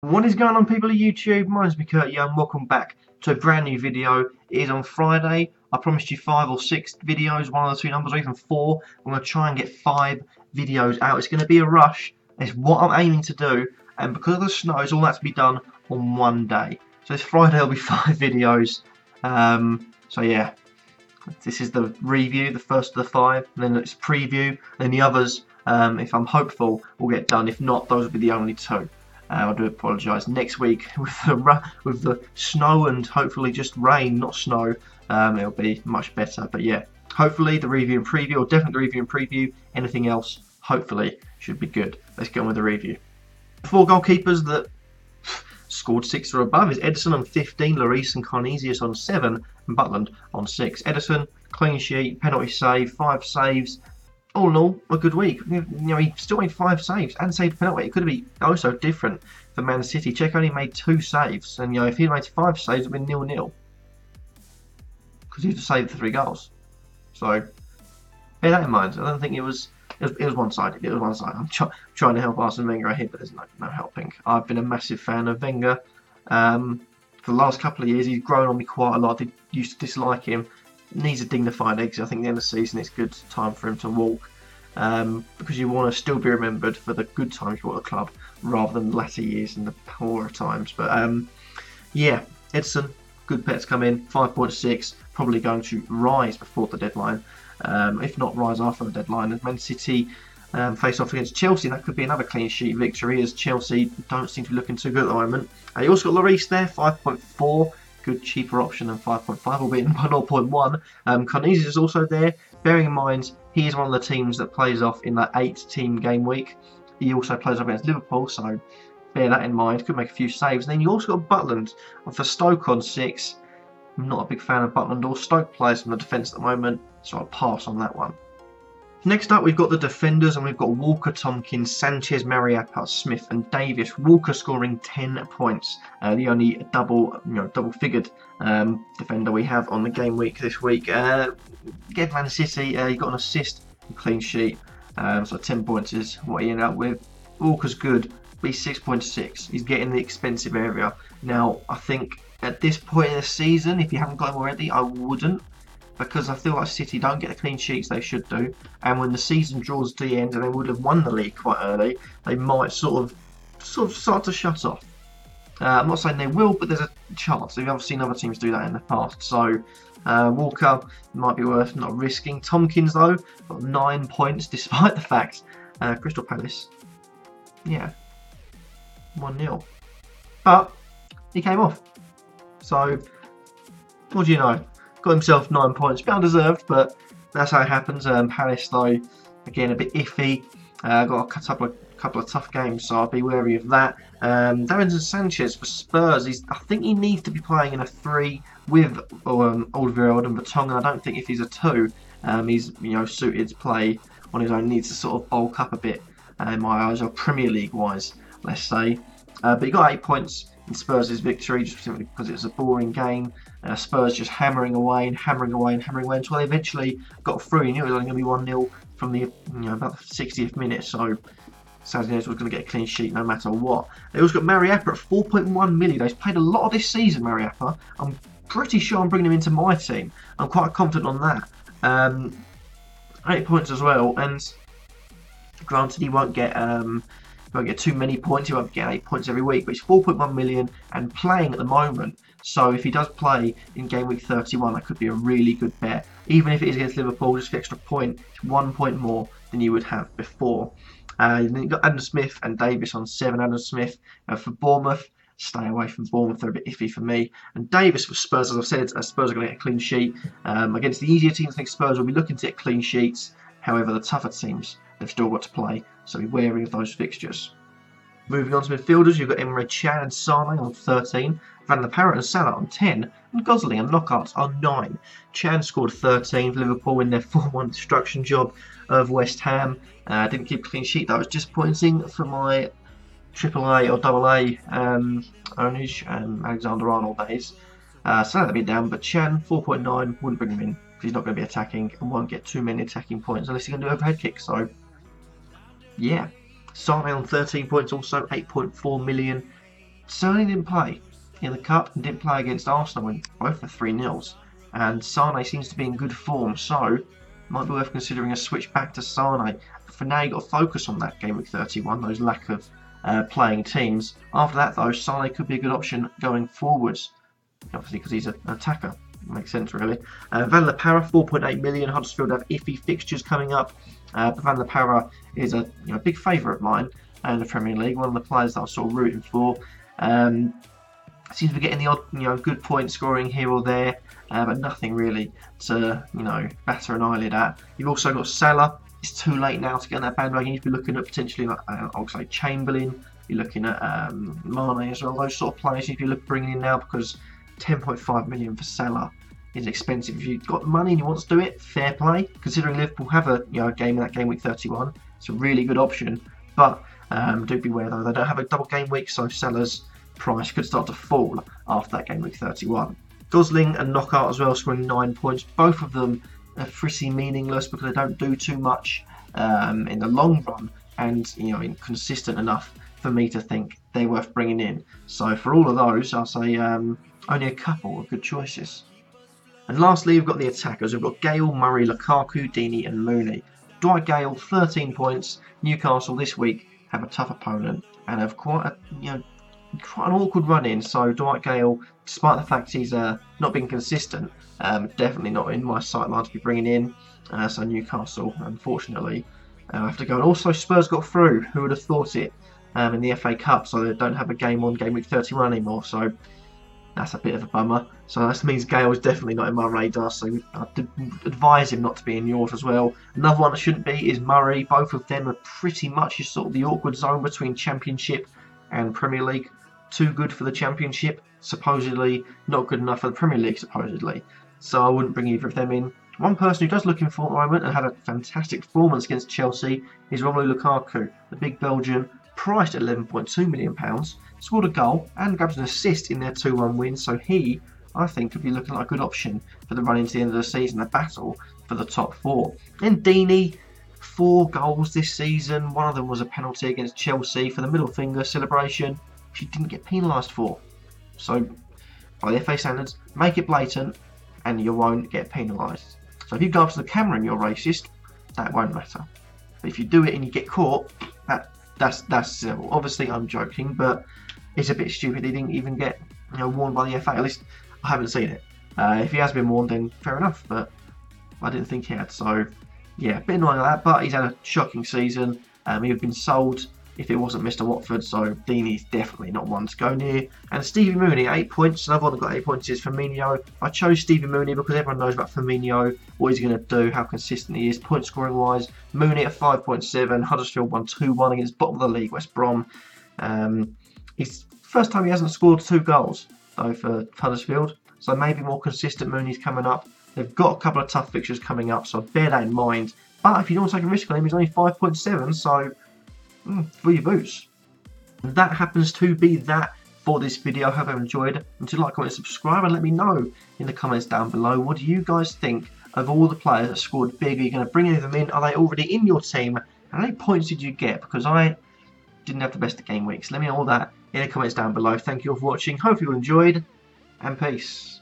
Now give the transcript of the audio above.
What is going on, people of YouTube? My name's Kurtyoy and welcome back to a brand new video. It is on Friday. I promised you 5 or 6 videos, one of the two numbers, or even 4. I'm going to try and get 5 videos out. It's going to be a rush. It's what I'm aiming to do, and because of the snow, it's all that to be done on one day. So this Friday will be 5 videos. So yeah, this is the review, the first of the 5, and then it's preview, and then the others, if I'm hopeful, will get done. If not, those will be the only 2. I do apologise. Next week, with the snow and hopefully just rain, not snow, it'll be much better. But yeah, hopefully the review and preview, or definitely the review and preview. Anything else, hopefully, should be good. Let's get on with the review. 4 goalkeepers that scored 6 or above is Edison on 15, Lloris and Carnesius on 7, and Butland on 6. Edison, clean sheet, penalty save, 5 saves. All in all, a good week. You know, he still made 5 saves and saved a penalty. It could be also different for Man City. Czech only made 2 saves, and you know, if he made 5 saves, it would be 0-0 because he had to save the 3 goals. So bear that in mind. I don't think it was one-sided. It was one-sided. I'm trying to help Arsene Wenger here, but there's no helping. I've been a massive fan of Wenger for the last couple of years. He's grown on me quite a lot. I used to dislike him. Needs a dignified exit. I think the end of the season it's a good time for him to walk, because you want to still be remembered for the good times you brought the club rather than the latter years and the poorer times. But yeah, Edson, good bet to come in, 5.6, probably going to rise before the deadline, if not rise after the deadline. As Man City face off against Chelsea, that could be another clean sheet victory, as Chelsea don't seem to be looking too good at the moment. You also got Lloris there, 5.4. Good cheaper option than 5.5, albeit by 0.1. Carnesius is also there. Bearing in mind, he is one of the teams that plays off in that 8-team game week. He also plays off against Liverpool, so bear that in mind. Could make a few saves. And then you also got Butland for Stoke on 6. I'm not a big fan of Butland or Stoke players from the defence at the moment, so I'll pass on that one. Next up, we've got the defenders, and we've got Walker, Tompkins, Sanchez, Mariappa, Smith, and Davis. Walker scoring 10 points, the only double-figured defender we have on the game week this week. Again, Man City, he got an assist, and clean sheet, so 10 points is what he ended up with. Walker's good, but he's 6.6. He's getting the expensive area. Now, I think at this point in the season, if you haven't got him already, I wouldn't, because I feel like City don't get the clean sheets they should do, and when the season draws to the end and they would have won the league quite early, they might sort of start to shut off. I'm not saying they will, but there's a chance. We've seen other teams do that in the past. So Walker might be worth not risking. Tompkins though got 9 points despite the fact Crystal Palace, yeah, 1-0, but he came off. So what do you know? Got himself 9 points, bit undeserved, but that's how it happens. Palace though, again a bit iffy. Got a couple of tough games, so I'll be wary of that. Davinson Sanchez for Spurs. I think he needs to be playing in a 3 with Alderweireld and Vertonghen. I don't think if he's a 2, he's suited to play on his own. Needs to sort of bulk up a bit in my eyes, or Premier League wise, let's say. But he got 8 points in Spurs' victory, just simply because it was a boring game. Spurs just hammering away until they eventually got through. You knew it was only going to be 1-0 from the about the 60th minute, so Sanchez was going to get a clean sheet no matter what. They also got Mariappa at 4.1 million. He's played a lot of this season, Mariappa. I'm pretty sure I'm bringing him into my team. I'm quite confident on that. 8 points as well, and granted he won't get too many points. He won't get 8 points every week, but he's 4.1 million and playing at the moment. So if he does play in game week 31, that could be a really good bet. Even if it is against Liverpool, just for extra point, it's 1 point more than you would have before. Then you've got Adam Smith and Davis on 7. Adam Smith for Bournemouth. Stay away from Bournemouth, they're a bit iffy for me. And Davis for Spurs, as I've said, Spurs are going to get a clean sheet. Against the easier teams, I think Spurs will be looking to get clean sheets. However, the tougher teams, they've still got to play, so be wary of those fixtures. Moving on to midfielders, you've got Emre Can and Sane on 13, Van der Parrot and Salah on 10, and Gosling and Knockout on 9. Can scored 13 for Liverpool in their 4-1 destruction job of West Ham. Didn't keep a clean sheet, that was disappointing for my AAA or AA ownage, Alexander-Arnold days. So that'd be down, but Can, 4.9, wouldn't bring him in, because he's not going to be attacking and won't get too many attacking points unless he's going to do overhead kicks, so yeah. Sane on 13 points, also 8.4 million. Sterling didn't play in the Cup and didn't play against Arsenal in both the 3-0s. And Sane seems to be in good form, so might be worth considering a switch back to Sane. For now, you've got to focus on that Game Week 31, those lack of playing teams. After that, though, Sane could be a good option going forwards, obviously because he's an attacker. Makes sense, really. Van La Parra, 4.8 million. Huddersfield have iffy fixtures coming up. But Van La Parra is a big favourite of mine in the Premier League. One of the players that I'm sort of rooting for. Seems to be getting the odd, good point scoring here or there, but nothing really to, batter an eyelid at. You've also got Salah. It's too late now to get on that bandwagon. You'd be looking at potentially, like, I'll say Chamberlain. You're looking at Mane as well. Those sort of players you'd be bringing in now, because 10.5 million for Salah is expensive. If you've got the money and you want to do it, fair play. Considering Liverpool have a game in that Game Week 31, it's a really good option. But do beware though, they don't have a double game week, so Salah's price could start to fall after that Game Week 31. Gosling and Knockout as well, scoring 9 points. Both of them are pretty meaningless because they don't do too much in the long run, and inconsistent enough for me to think they're worth bringing in. So for all of those, I'll say only a couple of good choices. And lastly, we've got the attackers. We've got Gale, Murray, Lukaku, Deeney and Mooney. Dwight Gale, 13 points. Newcastle this week have a tough opponent and have quite an awkward run in. So Dwight Gale, despite the fact he's not been consistent, definitely not in my sightlines to be bringing in. So Newcastle, unfortunately, have to go. And also Spurs got through. Who would have thought it? In the FA Cup, so they don't have a game on Game Week 31 anymore. So that's a bit of a bummer. So that means Gale is definitely not in my radar, so I'd advise him not to be in yours as well. Another one that shouldn't be is Murray. Both of them are pretty much sort of the awkward zone between Championship and Premier League. Too good for the Championship, supposedly not good enough for the Premier League, supposedly. So I wouldn't bring either of them in. One person who does look in form at the moment and had a fantastic performance against Chelsea is Romelu Lukaku, the big Belgian, priced at £11.2 million. Scored a goal and grabbed an assist in their 2-1 win, so he, I think, could be looking like a good option for the run into the end of the season, the battle for the top 4. Then Deeney, 4 goals this season. One of them was a penalty against Chelsea for the middle finger celebration, which he didn't get penalised for. So, by the FA standards, make it blatant and you won't get penalised. So if you go up to the camera and you're racist, that won't matter. But if you do it and you get caught, that's civil. Obviously, I'm joking, but it's a bit stupid. He didn't even get warned by the FA. At least I haven't seen it. If he has been warned, then fair enough. But I didn't think he had. So yeah, a bit annoying like that. But he's had a shocking season. He would have been sold if it wasn't Mr. Watford. So Deeney's definitely not one to go near. And Stevie Mooney, 8 points. Another one that got 8 points is Firmino. I chose Stevie Mooney because everyone knows about Firmino, what he's going to do, how consistent he is, point scoring wise. Mooney at 5.7. Huddersfield won 2-1 against bottom of the league, West Brom. It's first time he hasn't scored 2 goals though for Huddersfield, so maybe more consistent Mooney's coming up. They've got a couple of tough fixtures coming up, so bear that in mind. But if you don't want to take a risk on him, he's only 5.7, so for your boots. And that happens to be that for this video. I hope you enjoyed it. And to like, comment, subscribe, and let me know in the comments down below, what do you guys think of all the players that scored big? Are you going to bring any of them in? Are they already in your team? And how many points did you get? Because I didn't have the best of game weeks. Let me know all that in the comments down below. Thank you all for watching. Hope you all enjoyed, and peace.